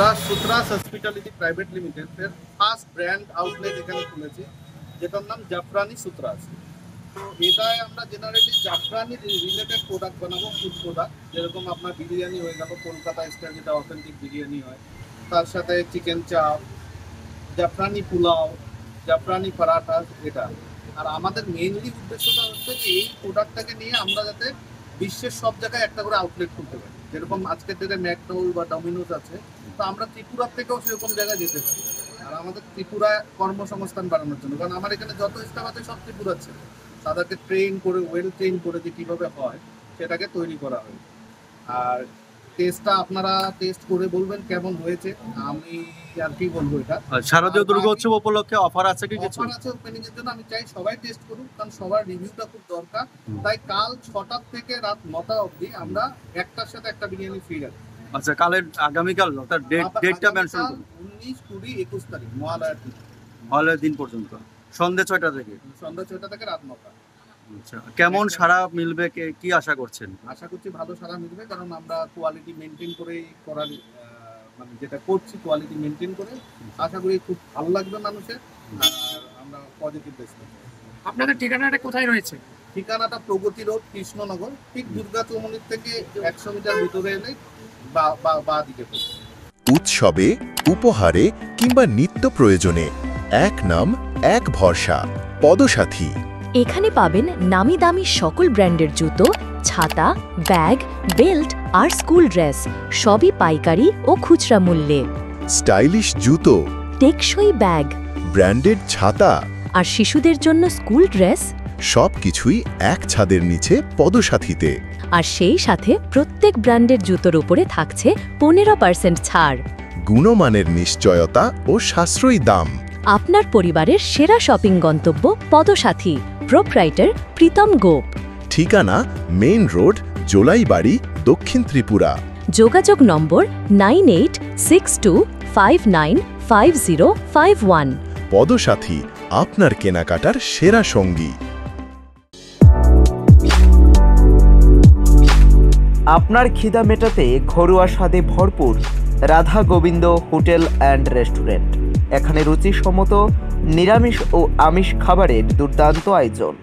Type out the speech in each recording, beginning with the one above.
আমরা সুত্রাস hospitality private লিমিটেডের first brand outlet এখানে খুলেছি, যেটার নাম জাফরানি সুত্রাস। তো এটায় আমরা জেনারেলি জাফরানি রিলেটেড প্রোডাক্ট বানাবো, ফুড প্রোডাক্ট, যেরকম আপনার বিরিয়ানি হয়ে গেল, কলকাতা স্টাইল যেটা অথেন্টিক বিরিয়ানি হয়, তার সাথে চিকেন চাপ, জাফরানি পোলাও, জাফরানি পরাঠা, এটা। আর আমাদের মেইনলি উদ্দেশ্যটা হচ্ছে যে এই প্রোডাক্টটাকে নিয়ে আমরা যাতে বিশ্বের সব জায়গায় একটা করে আউটলেট খুলতে পারি। যেরকম আজকের ডেটে ম্যাকডোনাল্ড বা ডমিনোজ আছে, তো আমরা ত্রিপুরার থেকেও সেরকম জায়গায় যেতে পারি। আর আমাদের ত্রিপুরায় কর্মসংস্থান বাড়ানোর জন্য, কারণ আমার এখানে যত স্টাফ আছে সব ত্রিপুরার ছিল, তাদেরকে ট্রেন করে, ওয়েল ট্রেন করে যে কীভাবে হয় সেটাকে তৈরি করা হয়। আর টেস্টটা আপনারা টেস্ট করে বলবেন কেমন হয়েছে। আমি আর কি বলবো, এটা শারদীয় দুর্গোৎসব উপলক্ষে অফার আছে কি কিছু? অফার আছে ওপেনিং এর জন্য। আমি চাই সবাই টেস্ট করুক, কারণ সবার রিভিউটা খুব দরকার। তাই কাল 6টা থেকে রাত 9টা অবধি আমরা একটার সাথে একটা বিরিয়ানি ফ্রি রাখি। আচ্ছা, কালের আগামীকাল তার ডেটটা মেনশন করুন। 19, 20, 21 তারিখ মহালয়ার দিন, মহালয়ার দিন পর্যন্ত সন্ধ্যে 6টা থেকে রাত 9টা। আচ্ছা, কেমন সাড়া মিলবে, কি আশা করছেন? আশা করছি ভালো সাড়া মিলবে, কারণ আমরা কোয়ালিটি মেনটেন করেই করার, মানে যেটা করছি কোয়ালিটি মেনটেন করে। আশা করি খুব ভালো লাগবে মানুষের, আর আমরা পজিটিভ রেসপন্স। আপনাদের ঠিকানাটা কোথায় রয়েছে? ঠিকানাটা প্রগতি রোড, কৃষ্ণনগর, ঠিক দুর্গা চৌমুহনী থেকে 100 মিটার ভিতরে এলে বা দিকে পড়ছে। উৎসবে, উপহারে কিংবা নিত্য প্রয়োজনে এক নাম এক ভরসা, পদসাথী। এখানে পাবেন নামি দামি সকল ব্র্যান্ডের জুতো, ছাতা, ব্যাগ, বেল্ট আর স্কুল ড্রেস, সবই পাইকারি ও খুচরা মূল্যে। স্টাইলিশ জুতো, টেকসই ব্যাগ, ব্র্যান্ডেড ছাতা আর শিশুদের জন্য স্কুল ড্রেস, সবকিছুই এক ছাদের নিচে পদসাথীতে। আর সেই সাথে প্রত্যেক ব্র্যান্ডের জুতোর উপরে থাকছে 15% ছাড়। গুণমানের নিশ্চয়তা ও সাশ্রয়ী দাম। আপনার পরিবারের সেরা শপিং গন্তব্য পদসাথী। প্রোপ্রাইটার প্রীতম গোপ। ঠিকানা মেইন রোড, জোলাইবাড়ি, দক্ষিণ ত্রিপুরা। যোগাযোগ নম্বর 9862595051। পদসাথী, আপনার কেনাকাটার সেরা সঙ্গী। আপনার খিদা মেটাতে ঘরোয়া স্বাদে ভরপুর Radha Gobinda hotel and restaurant. এখানে রুচিসম্মত নিরামিষ ও আমিষ খাবারের দুর্দান্ত আয়োজন,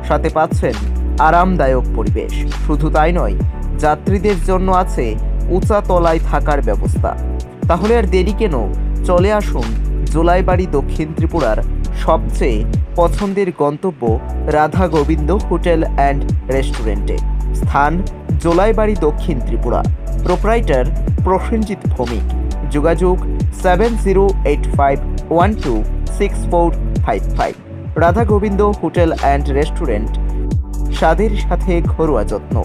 সাথে পাচ্ছেন আরামদায়ক পরিবেশ। শুধু তাই নয়, যাত্রীদের জন্য আছে উঁচা তলায় থাকার ব্যবস্থা। তাহলে আর দেরি কেন, চলে আসুন জোলাইবাড়ি, দক্ষিণ ত্রিপুরার সবচেয়ে পছন্দের গন্তব্য রাধা গোবিন্দ হোটেল অ্যান্ড রেস্টুরেন্টে। স্থান জোলাইবাড়ি, দক্ষিণ ত্রিপুরা। প্রোপ্রাইটার প্রসেনজিৎ ভৌমিক। যোগাযোগ 7085126455। Radha Gobinda hotel and restaurant, স্বাদের সাথে ঘরোয়া যত্ন।